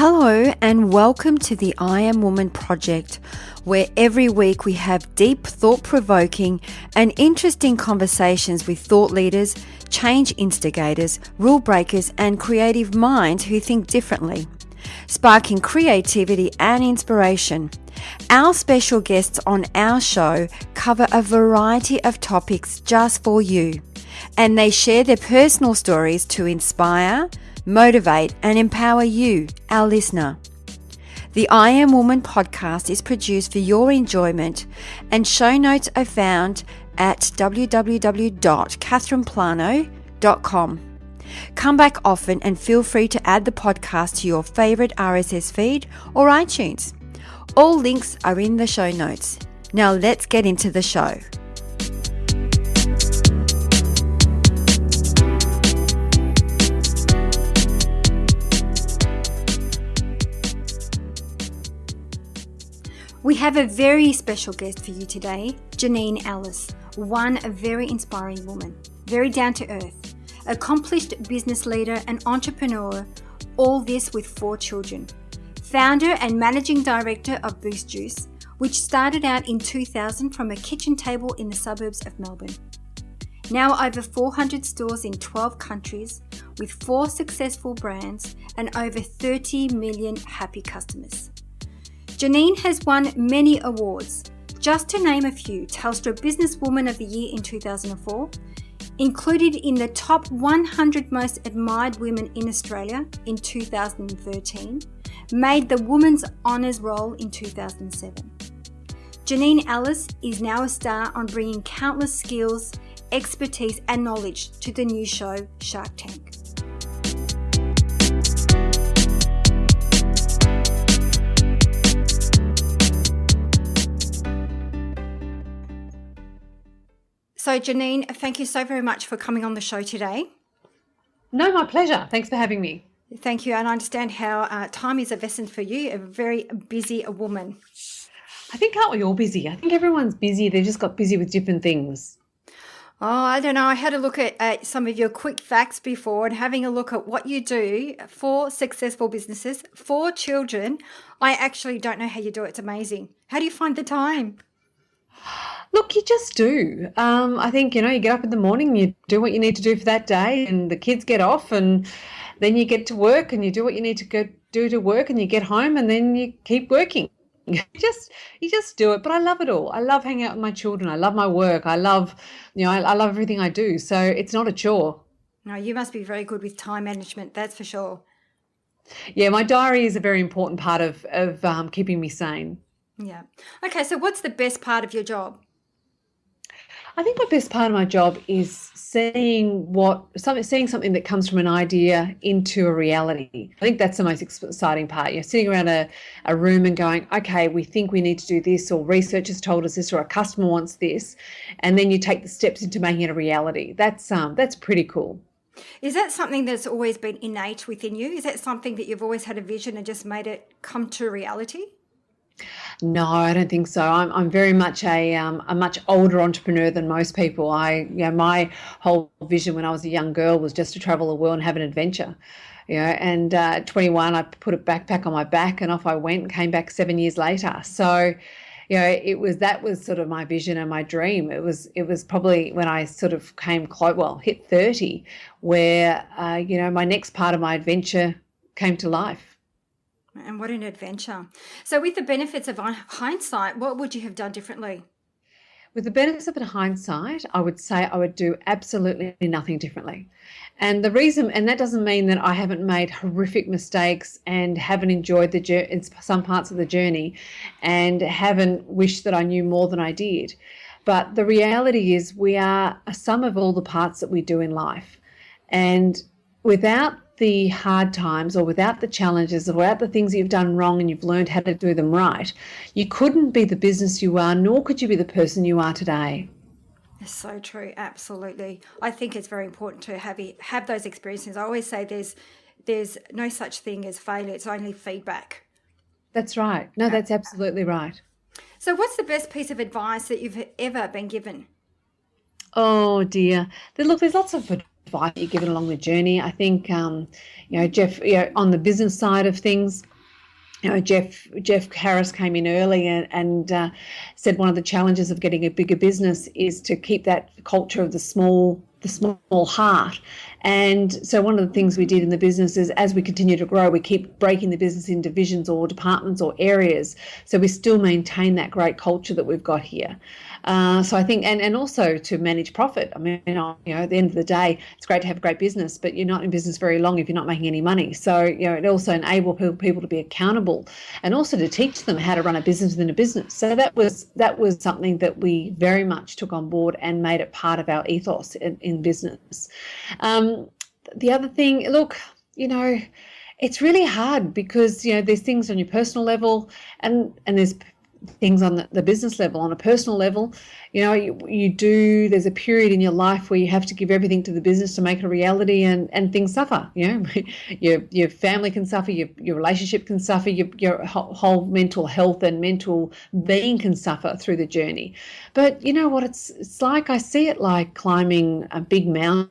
Hello and welcome to the I Am Woman project, where every week we have deep, thought-provoking and interesting conversations with thought leaders, change instigators, rule breakers and creative minds who think differently, sparking creativity and inspiration. Our special guests on our show cover a variety of topics just for you, and they share their personal stories to inspire, motivate and empower you, our listener. The I Am Woman podcast is produced for your enjoyment, and show notes are found at www.catherineplano.com. Come back often and feel free to add the podcast to your favourite RSS feed or iTunes. All links are in the show notes. Now let's get into the show. We have a very special guest for you today, Janine Allis, a very inspiring woman, very down to earth, accomplished business leader and entrepreneur, all this with 4 children. Founder and managing director of Boost Juice, which started out in 2000 from a kitchen table in the suburbs of Melbourne. Now over 400 stores in 12 countries with 4 successful brands and over 30 million happy customers. Janine has won many awards. Just to name a few: Telstra Businesswoman of the Year in 2004, included in the top 100 most admired women in Australia in 2013, made the Women's Honours Roll in 2007. Janine Allis is now a star on bringing countless skills, expertise and knowledge to the new show Shark Tank. So Janine, thank you so very much for coming on the show today. No, my pleasure. Thanks for having me. Thank you. And I understand how time is of essence for you, a very busy woman. I think, aren't we all busy? I think everyone's busy. They just got busy with different things. Oh, I don't know. I had a look at some of your quick facts before, and having a look at what you do for successful businesses, 4 children. I actually don't know how you do it. It's amazing. How do you find the time? Look, you just do. I think, you get up in the morning, you do what you need to do for that day, and the kids get off, and then you get to work and you do what you need to go do to work, and you get home and then you keep working. You just do it. But I love it all. I love hanging out with my children. I love my work. I love, I love everything I do. So it's not a chore. No, you must be very good with time management. That's for sure. Yeah, my diary is a very important part of keeping me sane. Yeah. Okay, so what's the best part of your job? I think the best part of my job is seeing something that comes from an idea into a reality. I think that's the most exciting part. You're sitting around a room and going, okay, we think we need to do this, or research has told us this, or a customer wants this, and then you take the steps into making it a reality. That's pretty cool. Is that something that's always been innate within you? Is that something that you've always had a vision and just made it come to reality? No, I don't think so. I'm very much a much older entrepreneur than most people. My whole vision when I was a young girl was just to travel the world and have an adventure. And at 21, I put a backpack on my back and off I went and came back 7 years later. So, that was sort of my vision and my dream. It was probably when I sort of hit 30, where my next part of my adventure came to life. And what an adventure. So with the benefits of hindsight, what would you have done differently? With the benefits of hindsight, I would say I would do absolutely nothing differently. And the reason, and that doesn't mean that I haven't made horrific mistakes and haven't enjoyed in some parts of the journey and haven't wished that I knew more than I did. But the reality is we are a sum of all the parts that we do in life. And without the hard times, or without the challenges, or without the things you've done wrong and you've learned how to do them right, you couldn't be the business you are, nor could you be the person you are today. That's so true. Absolutely. I think it's very important to have those experiences. I always say there's no such thing as failure. It's only feedback. That's right. No, that's absolutely right. So what's the best piece of advice that you've ever been given? Oh dear. Look, there's lots of advice you're given along the journey. I think, Jeff, on the business side of things, Jeff Harris came in early and said one of the challenges of getting a bigger business is to keep that culture of the small heart. And so one of the things we did in the business is, as we continue to grow, we keep breaking the business into divisions or departments or areas, so we still maintain that great culture that we've got here. So I think, and also to manage profit. I mean, at the end of the day, it's great to have a great business, but you're not in business very long if you're not making any money. So, it also enables people to be accountable, and also to teach them how to run a business within a business. So that was something that we very much took on board and made it part of our ethos in business. The other thing, look, it's really hard because, there's things on your personal level and there's things on the business level. On a personal level, there's a period in your life where you have to give everything to the business to make it a reality, and things suffer. Your family can suffer, your relationship can suffer, your whole mental health and mental being can suffer through the journey. But you know what, it's like, I see it like climbing a big mountain.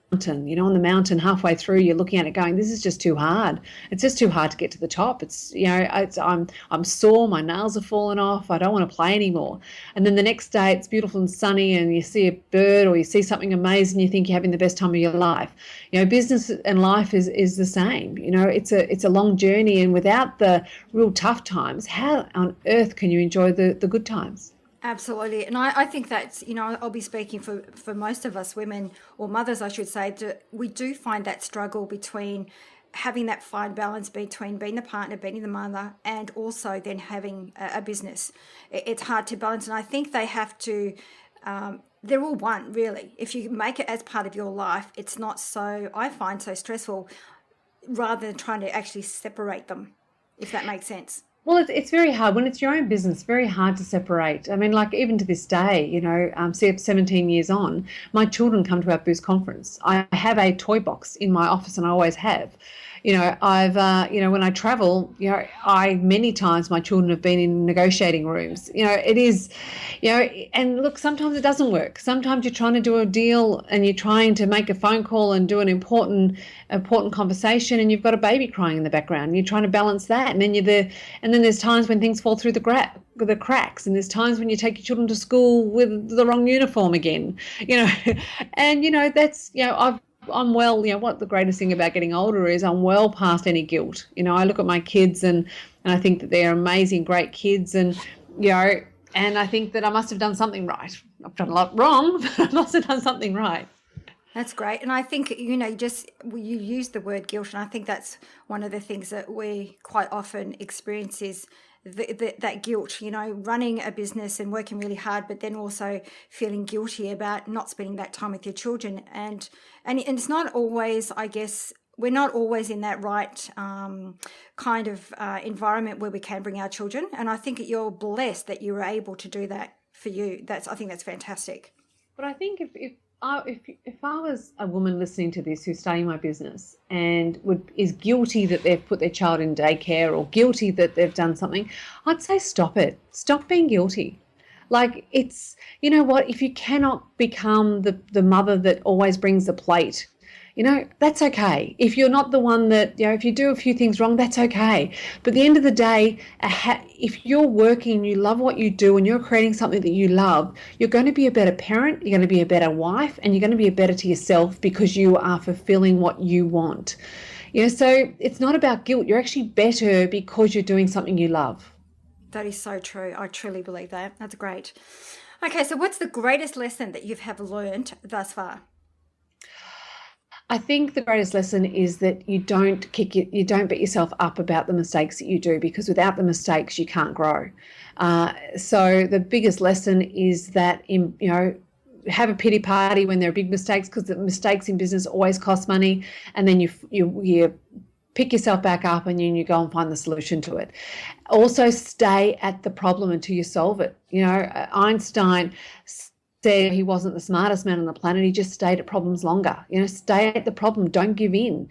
On the mountain, halfway through, you're looking at it going, this is just too hard. It's just too hard to get to the top. I'm sore, my nails are falling off, I don't want to play anymore. And then the next day it's beautiful and sunny, and you see a bird or you see something amazing, you think you're having the best time of your life. Business and life is the same. It's a long journey, and without the real tough times, how on earth can you enjoy the good times? Absolutely. And I think that's, I'll be speaking for most of us women, or mothers, I should say, we do find that struggle between having that fine balance between being the partner, being the mother, and also then having a business. It's hard to balance. And I think they have to, they're all one, really. If you make it as part of your life, it's not so, I find, so stressful, rather than trying to actually separate them, if that makes sense. Well, it's very hard when it's your own business. Very hard to separate. I mean, like even to this day, 17 years on, my children come to our Boost conference. I have a toy box in my office, and I always have. I've when I travel, many times my children have been in negotiating rooms. It is, and look, sometimes it doesn't work. Sometimes you're trying to do a deal and you're trying to make a phone call and do an important conversation, and you've got a baby crying in the background. And you're trying to balance that, and then there's times when things fall through the cracks, and there's times when you take your children to school with the wrong uniform again. And that's I'm well, what the greatest thing about getting older is I'm well past any guilt. I look at my kids and I think that they're amazing, great kids, and and I think that I must have done something right. I've done a lot wrong, but I must have done something right. That's great. And I think, you use the word guilt, and I think that's one of the things that we quite often experience is that guilt, running a business and working really hard, but then also feeling guilty about not spending that time with your children. And it's not always, I guess, we're not always in that right kind of environment where we can bring our children. And I think you're blessed that you were able to do that for you. I think that's fantastic. But I think if I was a woman listening to this who's starting my business and is guilty that they've put their child in daycare or guilty that they've done something, I'd say stop it. Stop being guilty. Like, it's, what, if you cannot become the mother that always brings the plate, that's okay. If you're not the one that, if you do a few things wrong, that's okay. But at the end of the day, if you're working, you love what you do, and you're creating something that you love, you're going to be a better parent, you're going to be a better wife, and you're going to be a better to yourself because you are fulfilling what you want. So it's not about guilt. You're actually better because you're doing something you love. That is so true. I truly believe that. That's great. Okay, so what's the greatest lesson that you've learned thus far? I think the greatest lesson is that you don't beat yourself up about the mistakes that you do, because without the mistakes you can't grow. So the biggest lesson is that have a pity party when there are big mistakes, because the mistakes in business always cost money, and then you pick yourself back up and you go and find the solution to it. Also, stay at the problem until you solve it. Einstein said he wasn't the smartest man on the planet. He just stayed at problems longer. Stay at the problem. Don't give in.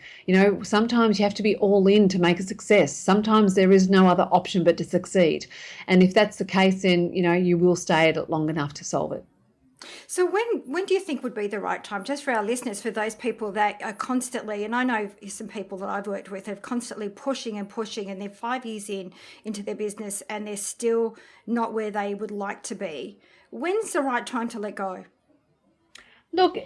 Sometimes you have to be all in to make a success. Sometimes there is no other option but to succeed. And if that's the case, then, you will stay at it long enough to solve it. So when do you think would be the right time, just for our listeners, for those people that are constantly, and I know some people that I've worked with, are constantly pushing and pushing, and they're 5 years into their business and they're still not where they would like to be. When's the right time to let go? Look,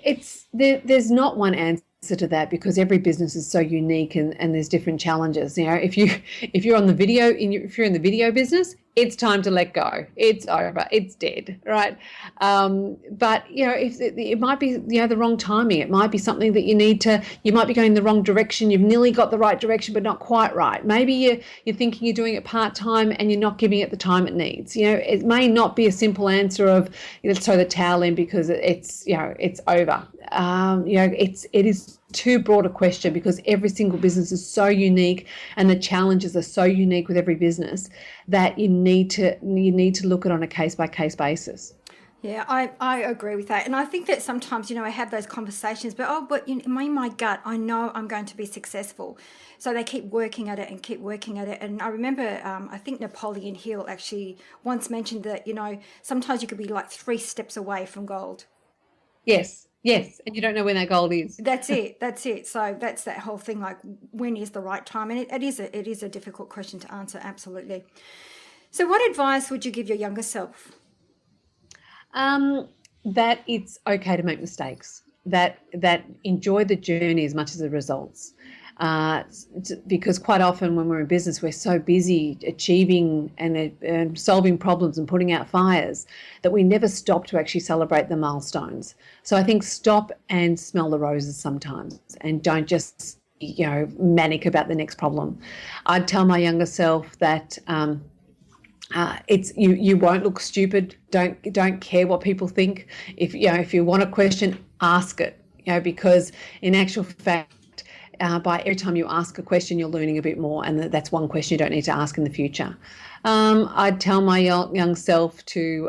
there's not one answer to that, because every business is so unique, and there's different challenges. You know, if you're on the video, if you're in the video business, it's time to let go. It's over. It's dead, right? But you know, if it might be, you know, the wrong timing. It might be something that you might be going the wrong direction. You've nearly got the right direction, but not quite right. Maybe you're thinking you're doing it part-time and you're not giving it the time it needs. You know, it may not be a simple answer of, let's throw the towel in because it's, you know, it's over. You know, it is too broad a question, because every single business is so unique and the challenges are so unique with every business, that you need to look at it on a case-by-case basis. Yeah, I agree with that. And I think that sometimes, you know, I have those conversations, but in my gut, I know I'm going to be successful. So they keep working at it and keep working at it. And I remember, I think Napoleon Hill actually once mentioned that, you know, sometimes you could be like 3 steps away from gold. Yes, and you don't know when that gold is. That's it. So that's that whole thing, like, when is the right time? And it is a difficult question to answer, absolutely. So what advice would you give your younger self? That it's okay to make mistakes, that enjoy the journey as much as the results. Because quite often when we're in business, we're so busy achieving and solving problems and putting out fires that we never stop to actually celebrate the milestones. So I think stop and smell the roses sometimes, and don't just, you know, manic about the next problem. I'd tell my younger self that it's you won't look stupid. Don't care what people think. If you want a question, ask it. You know, because in actual fact, by every time you ask a question, you're learning a bit more, and that's one question you don't need to ask in the future. I'd tell my young self to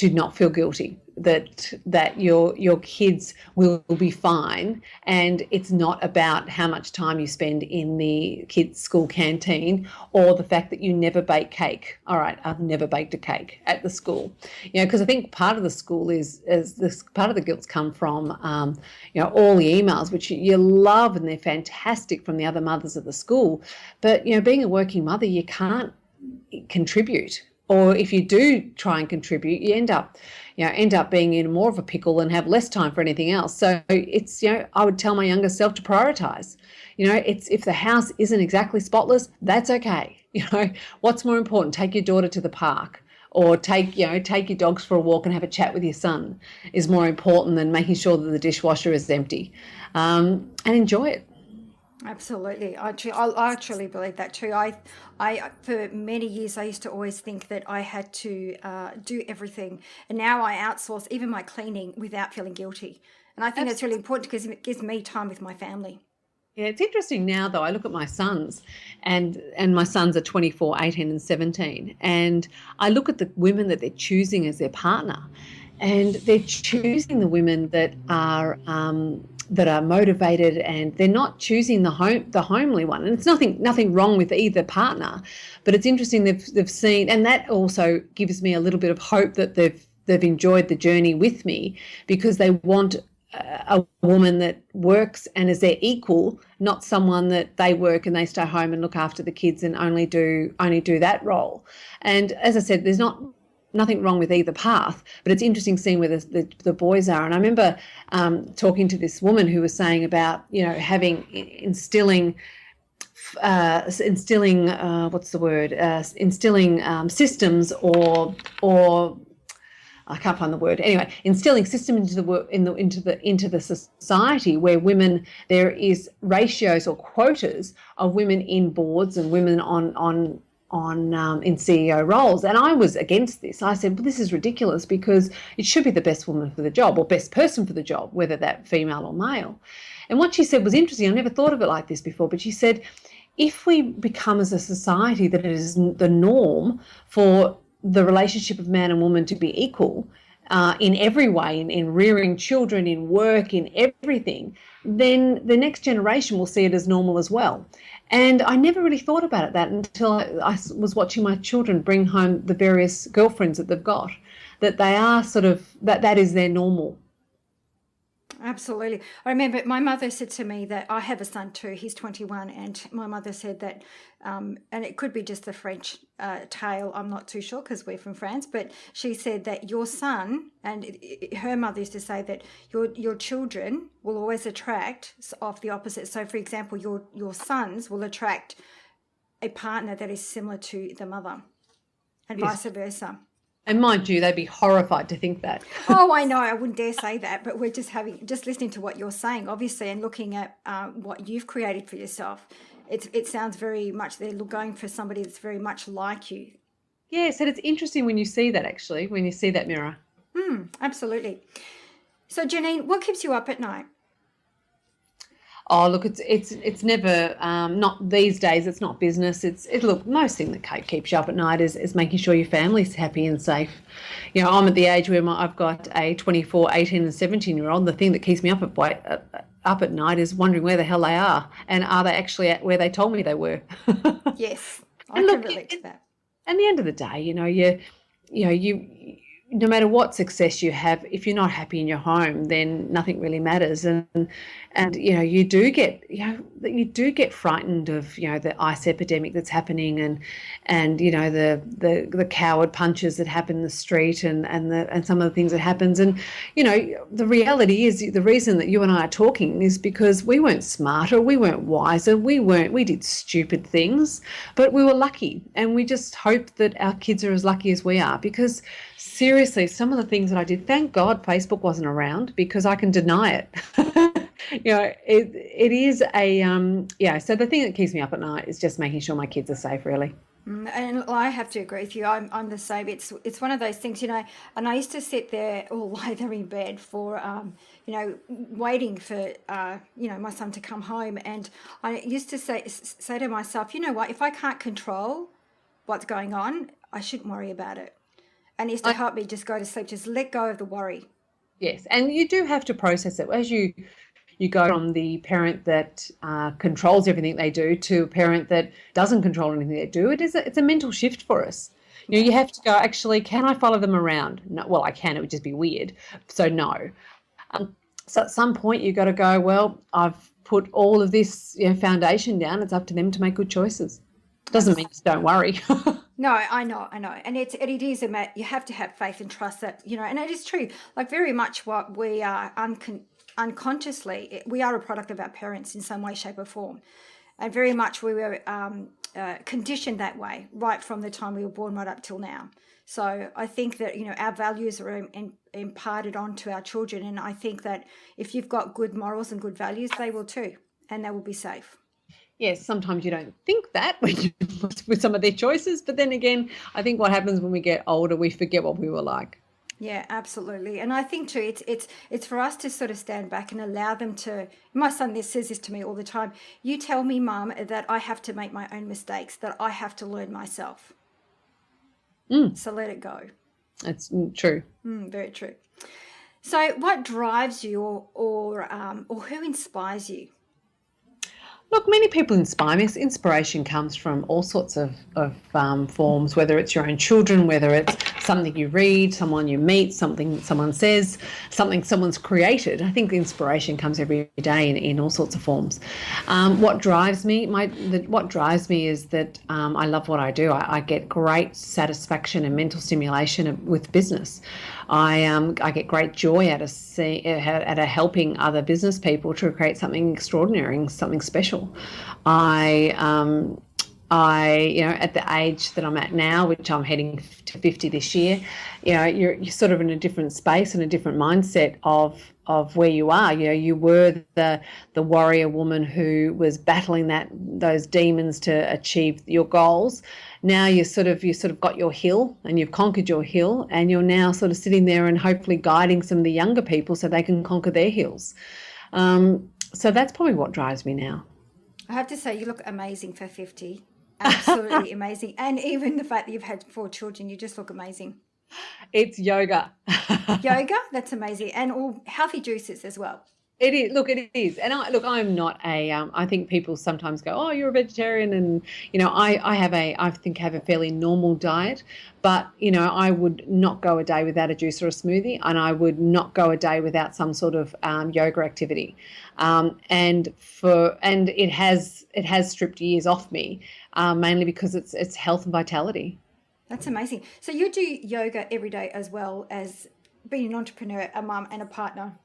not feel guilty, that your kids will be fine, and it's not about how much time you spend in the kids' school canteen, or the fact that you never bake cake. All right, I've never baked a cake at the school, you know, because I think part of the school is this part of the guilt's come from you know, all the emails which you love and they're fantastic from the other mothers at the school, but you know, being a working mother, you can't contribute. Or if you do try and contribute, you end up being in more of a pickle and have less time for anything else. So it's, you know, I would tell my younger self to prioritize. You know, it's, if the house isn't exactly spotless, that's okay. You know, what's more important? Take your daughter to the park, or take your dogs for a walk and have a chat with your son is more important than making sure that the dishwasher is empty. And enjoy it. Absolutely. I truly believe that too. I for many years, I used to always think that I had to do everything. And now I outsource even my cleaning without feeling guilty. And I think that's really important, because it gives me time with my family. Yeah, it's interesting now, though. I look at my sons, and my sons are 24, 18 and 17. And I look at the women that they're choosing as their partner. And they're choosing the women that are motivated, and they're not choosing the homely one. And it's nothing wrong with either partner, but it's interesting they've seen, and that also gives me a little bit of hope that they've enjoyed the journey with me, because they want a woman that works and is their equal, not someone that they work and they stay home and look after the kids and only do that role. And as I said, there's nothing wrong with either path, but it's interesting seeing where the boys are. And I remember talking to this woman who was saying about, you know, instilling systems, or I can't find the word. Anyway, instilling systems into the society where women, there is ratios or quotas of women in boards and women in CEO roles. And I was against this. I said, well, this is ridiculous, because it should be the best woman for the job, or best person for the job, whether that female or male. And what she said was interesting. I never thought of it like this before, but she said, if we become as a society that it is the norm for the relationship of man and woman to be equal in every way, in rearing children, in work, in everything, then the next generation will see it as normal as well. And I never really thought about that until I was watching my children bring home the various girlfriends that they've got. that they are sort of, that is their normal. Absolutely. I remember my mother said to me that I have a son too. He's 21, and my mother said that, and it could be just the French tale. I'm not too sure because we're from France. But she said that your son, and her mother used to say that your children will always attract of the opposite. So, for example, your sons will attract a partner that is similar to the mother, and Yes. vice versa. And mind you, they'd be horrified to think that. Oh, I know. I wouldn't dare say that, but we're just listening to what you're saying, obviously, and looking at what you've created for yourself. It sounds very much they're going for somebody that's very much like you. Yes, and it's interesting when you see that, actually, when you see that mirror. Absolutely. So, Janine, what keeps you up at night? Oh, look, it's never, not these days, it's not business. Look, most thing that keeps you up at night is making sure your family's happy and safe. You know, I'm at the age where I've got a 24, 18 and 17-year-old. The thing that keeps me up at night is wondering where the hell they are, and are they actually at where they told me they were? Yes, I can relate to that. At the end of the day, you no matter what success you have, if you're not happy in your home, then nothing really matters. And you do get frightened of the ice epidemic that's happening, and the coward punches that happen in the street, and some of the things that happens. And the reality is, the reason that you and I are talking is because we weren't smarter, we weren't wiser, we did stupid things, but we were lucky, and we just hope that our kids are as lucky as we are. Because seriously, some of the things that I did, thank God Facebook wasn't around, because I can deny it. It is so the thing that keeps me up at night is just making sure my kids are safe, really. And I have to agree with you. I'm the same. It's one of those things, and I used to sit there or lie there in bed for, waiting for, my son to come home. And I used to say to myself, you know what, if I can't control what's going on, I shouldn't worry about it. And it used to help me just go to sleep, just let go of the worry. Yes, and you do have to process it as you go from the parent that controls everything they do to a parent that doesn't control anything they do. It's a mental shift for us. You have to go, actually, can I follow them around? No, well, I can. It would just be weird. So no. So at some point you've got to go, well, I've put all of this foundation down. It's up to them to make good choices. Doesn't mean just don't worry. No, I know. And it is you have to have faith and trust that, and it is true. Like very much what we are unconsciously, we are a product of our parents in some way, shape or form. And very much we were conditioned that way right from the time we were born right up till now. So I think that, our values are imparted onto our children. And I think that if you've got good morals and good values, they will too, and they will be safe. Yes, sometimes you don't think that with some of their choices, but then again, I think what happens when we get older, we forget what we were like. Yeah, absolutely. And I think too, it's for us to sort of stand back and allow them to. My son says this to me all the time. You tell me, Mum, that I have to make my own mistakes, that I have to learn myself. So let it go. That's true. Very true. So, what drives you, or who inspires you? Look, many people inspire me. Inspiration comes from all sorts of forms, whether it's your own children, whether it's something you read, someone you meet, something someone says, something someone's created. I think the inspiration comes every day in all sorts of forms. What drives me? What drives me is that I love what I do. I get great satisfaction and mental stimulation with business. I get great joy out of helping other business people to create something extraordinary, something special. At the age that I'm at now, which I'm heading to 50 this year, you're sort of in a different space and a different mindset of where you are. You were the warrior woman who was battling those demons to achieve your goals. Now you sort of got your hill and you've conquered your hill, and you're now sort of sitting there and hopefully guiding some of the younger people so they can conquer their hills. So that's probably what drives me now. I have to say, you look amazing for 50. Absolutely amazing. And even the fact that you've had 4 children, you just look amazing. It's yoga. Yoga? That's amazing. And all healthy juices as well. It is. Look, it is. And I'm not a, I think people sometimes go, oh, you're a vegetarian. And, I think have a fairly normal diet, but, I would not go a day without a juice or a smoothie. And I would not go a day without some sort of yoga activity. And it has stripped years off me, mainly because it's health and vitality. That's amazing. So you do yoga every day as well as being an entrepreneur, a mum and a partner.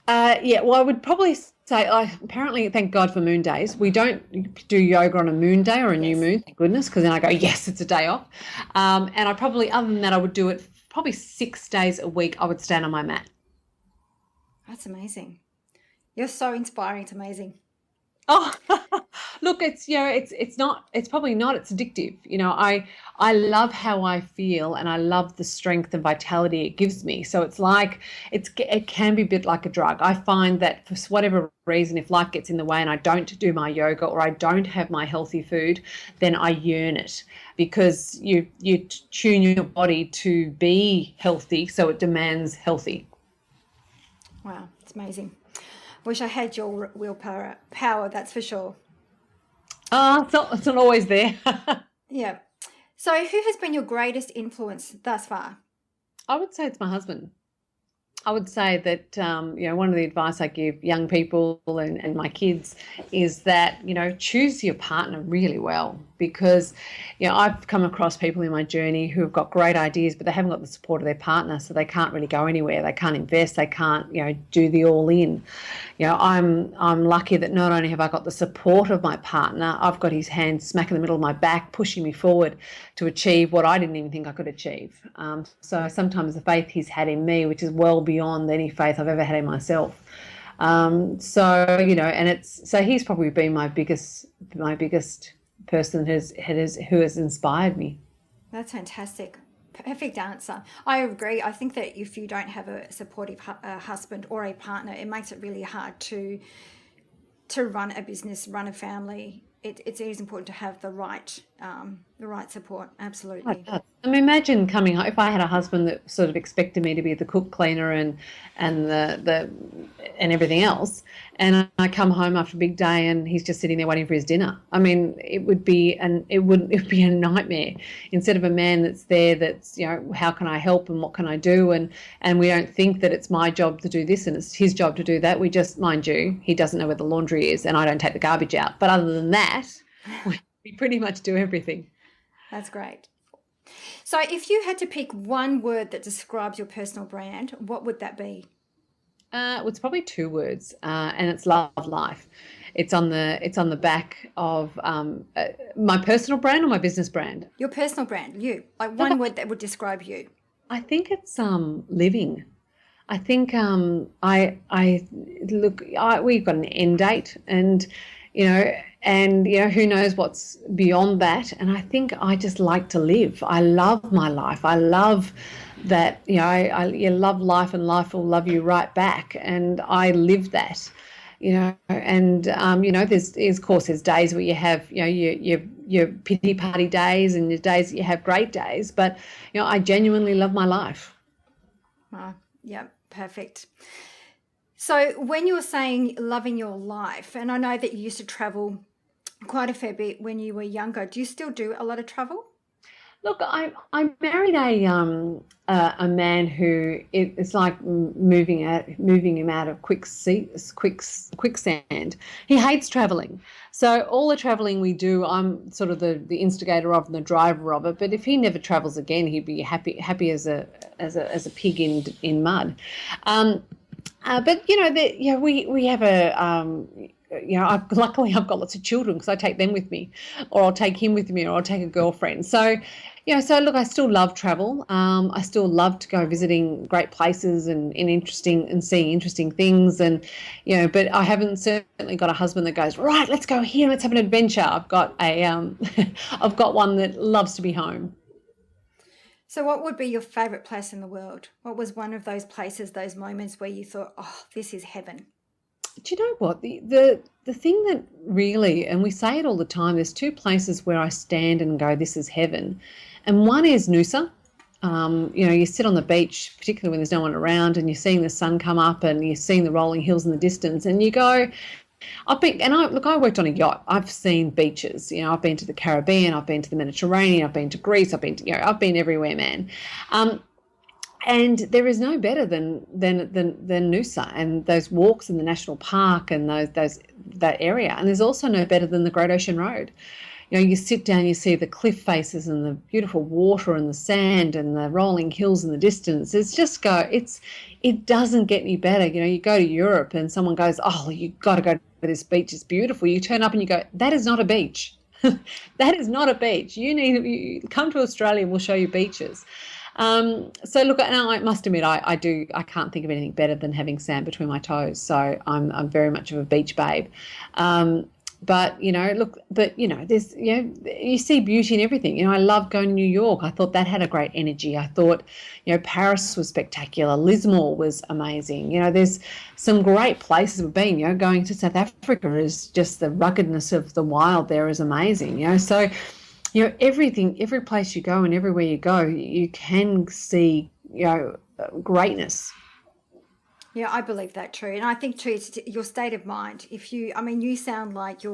Yeah, well, I would probably say, apparently, thank God for moon days. We don't do yoga on a moon day or a new moon, thank goodness, because then I go, yes, it's a day off. And I probably, other than that, I would do it probably 6 days a week. I would stand on my mat. That's amazing. You're so inspiring. It's amazing. Oh, look, it's probably not, it's addictive. I love how I feel, and I love the strength and vitality it gives me. So it's like, it can be a bit like a drug. I find that for whatever reason, if life gets in the way and I don't do my yoga or I don't have my healthy food, then I yearn it, because you tune your body to be healthy. So it demands healthy. Wow. It's amazing. Wish I had your willpower, that's for sure. It's not always there. Yeah. So who has been your greatest influence thus far? I would say it's my husband. I would say that, one of the advice I give young people and my kids is that, choose your partner really well, because, I've come across people in my journey who have got great ideas, but they haven't got the support of their partner, so they can't really go anywhere. They can't invest. They can't, do the all in. I'm lucky that not only have I got the support of my partner, I've got his hand smack in the middle of my back, pushing me forward to achieve what I didn't even think I could achieve. So sometimes the faith he's had in me, which is well beyond any faith I've ever had in myself. And so he's probably been my biggest person who has inspired me. That's fantastic. Perfect answer. I agree. I think that if you don't have a supportive husband or a partner, it makes it really hard to run a business, run a family. It's always important to have the right support. Absolutely. I mean, imagine coming home, if I had a husband that sort of expected me to be the cook, cleaner, and everything else, and I come home after a big day and he's just sitting there waiting for his dinner. I mean, it would be a nightmare. Instead of a man that's there, that's how can I help and what can I do, and we don't think that it's my job to do this and it's his job to do that. We just, mind you, he doesn't know where the laundry is and I don't take the garbage out. But other than that, we pretty much do everything. That's great. So if you had to pick one word that describes your personal brand, what would that be? It's probably 2 words, and it's love life. It's on the back of my personal brand or my business brand. Your personal brand, you. Like one word that would describe you. I think it's living. I think we've got an end date, and who knows what's beyond that. And I think I just like to live. I love my life. I love that, you love life and life will love you right back. And I live that, and, there's days where you have, your pity party days and your days that you have great days. But, I genuinely love my life. Yeah, perfect. So when you were saying loving your life, and I know that you used to travel quite a fair bit when you were younger, do you still do a lot of travel? Look, I married a man who it's like moving him out of quicksand. He hates traveling, so all the traveling we do, I'm sort of the instigator of and the driver of it. But if he never travels again, he'd be happy as a pig in mud. But we have luckily I've got lots of children because I take them with me, or I'll take him with me, or I'll take a girlfriend. So, look, I still love travel. I still love to go visiting great places and seeing interesting things. And, but I haven't certainly got a husband that goes, right, let's go here, let's have an adventure. I've got I've got one that loves to be home. So what would be your favourite place in the world? What was one of those places, those moments where you thought, oh, this is heaven? Do you know what? The thing that really, and we say it all the time, there's 2 places where I stand and go, this is heaven. And one is Noosa, You sit on the beach, particularly when there's no one around, and you're seeing the sun come up and you're seeing the rolling hills in the distance, and you go, I worked on a yacht. I've seen beaches. I've been to the Caribbean, I've been to the Mediterranean, I've been to Greece, I've been everywhere, man. And there is no better than Noosa and those walks in the national park and that area. And there's also no better than the Great Ocean Road. You sit down, you see the cliff faces and the beautiful water and the sand and the rolling hills in the distance. It doesn't get any better. You go to Europe and someone goes, "Oh, you got to go to this beach. It's beautiful." You turn up and you go, "That is not a beach. That is not a beach. You come to Australia and we'll show you beaches." So look, and I must admit, I can't think of anything better than having sand between my toes. So I'm very much of a beach babe. But there's, you see beauty in everything. I love going to New York. I thought that had a great energy. I thought, Paris was spectacular. Lismore was amazing. There's some great places we've been. Going to South Africa is just the ruggedness of the wild there is amazing. So, everything, every place you go and everywhere you go, you can see, greatness. Yeah, I believe that too. And I think too, it's your state of mind. You sound like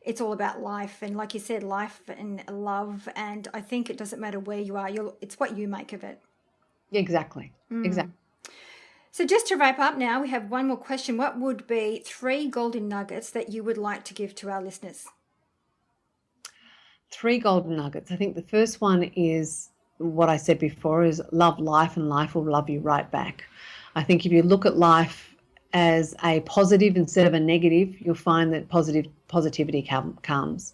it's all about life. And like you said, life and love. And I think it doesn't matter where you are. It's what you make of it. Exactly. Exactly. So just to wrap up now, we have one more question. What would be 3 golden nuggets that you would like to give to our listeners? 3 golden nuggets. I think the first one is what I said before, is love life and life will love you right back. I think if you look at life as a positive instead of a negative, you'll find that positivity comes.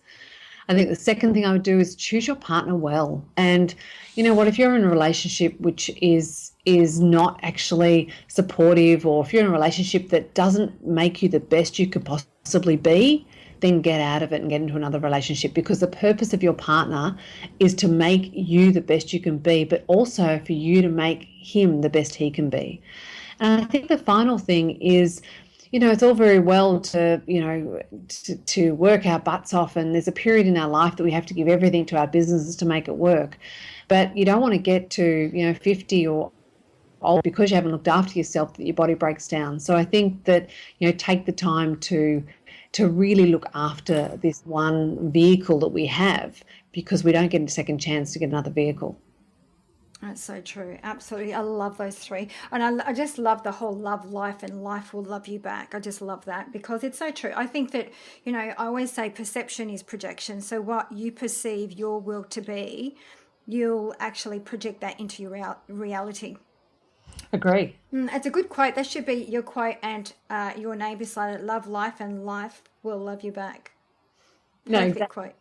I think the second thing I would do is choose your partner well. And if you're in a relationship which is not actually supportive, or if you're in a relationship that doesn't make you the best you could possibly be, then get out of it and get into another relationship, because the purpose of your partner is to make you the best you can be, but also for you to make him the best he can be. And I think the final thing is, it's all very well to work our butts off, and there's a period in our life that we have to give everything to our businesses to make it work. But you don't want to get to, 50 or old because you haven't looked after yourself, that your body breaks down. So I think that, take the time to really look after this one vehicle that we have, because we don't get a second chance to get another vehicle. That's so true. Absolutely. I love those 3. And I just love the whole love life and life will love you back. I just love that, because it's so true. I think that, I always say perception is projection. So what you perceive your will to be, you'll actually project that into your reality. Agree. It's a good quote. That should be your quote and your name beside it. Love life and life will love you back. Perfect quote.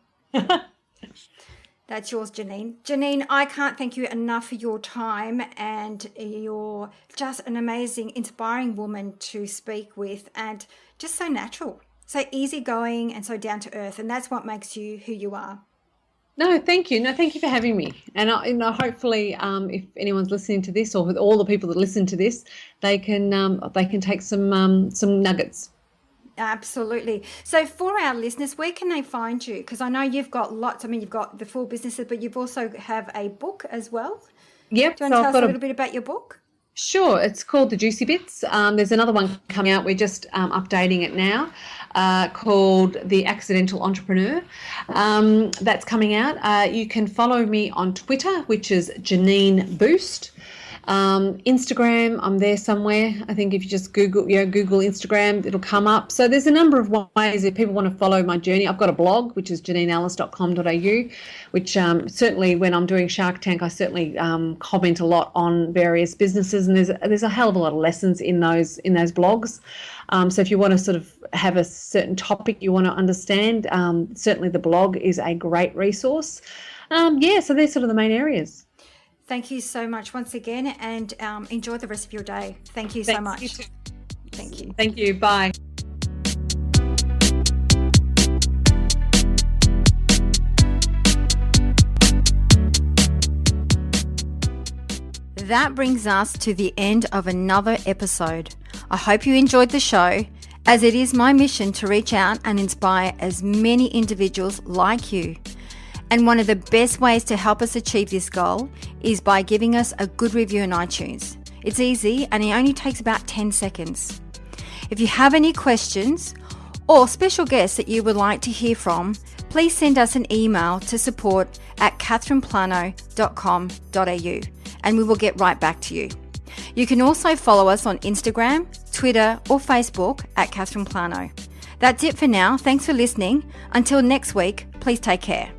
That's yours, Janine. Janine, I can't thank you enough for your time, and you're just an amazing, inspiring woman to speak with, and just so natural, so easygoing and so down to earth. And that's what makes you who you are. No, thank you. No, thank you for having me. And hopefully, if anyone's listening to this, or with all the people that listen to this, they can take some nuggets. Absolutely. So for our listeners, where can they find you? Because I know you've got lots. You've got the 4 businesses, but you've also have a book as well. Yep. Do you want to tell us a little bit about your book? Sure. It's called The Juicy Bits. There's another one coming out. We're just updating it now, called The Accidental Entrepreneur. That's coming out. You can follow me on Twitter, which is Janine Boost. Instagram, I'm there somewhere. I think if you just Google Instagram, it'll come up. So there's a number of ways if people want to follow my journey. I've got a blog, which is janineallis.com.au, which certainly when I'm doing Shark Tank, I certainly comment a lot on various businesses, and there's a hell of a lot of lessons in those blogs. So if you want to sort of have a certain topic you want to understand, certainly the blog is a great resource. So they're sort of the main areas. Thank you so much once again, and enjoy the rest of your day. Thank you so much. You too. Thank you. Thank you. Bye. That brings us to the end of another episode. I hope you enjoyed the show, as it is my mission to reach out and inspire as many individuals like you. And one of the best ways to help us achieve this goal is by giving us a good review on iTunes. It's easy and it only takes about 10 seconds. If you have any questions or special guests that you would like to hear from, please send us an email to support@catherineplano.com.au and we will get right back to you. You can also follow us on Instagram, Twitter or Facebook @Catherine Plano. That's it for now. Thanks for listening. Until next week, please take care.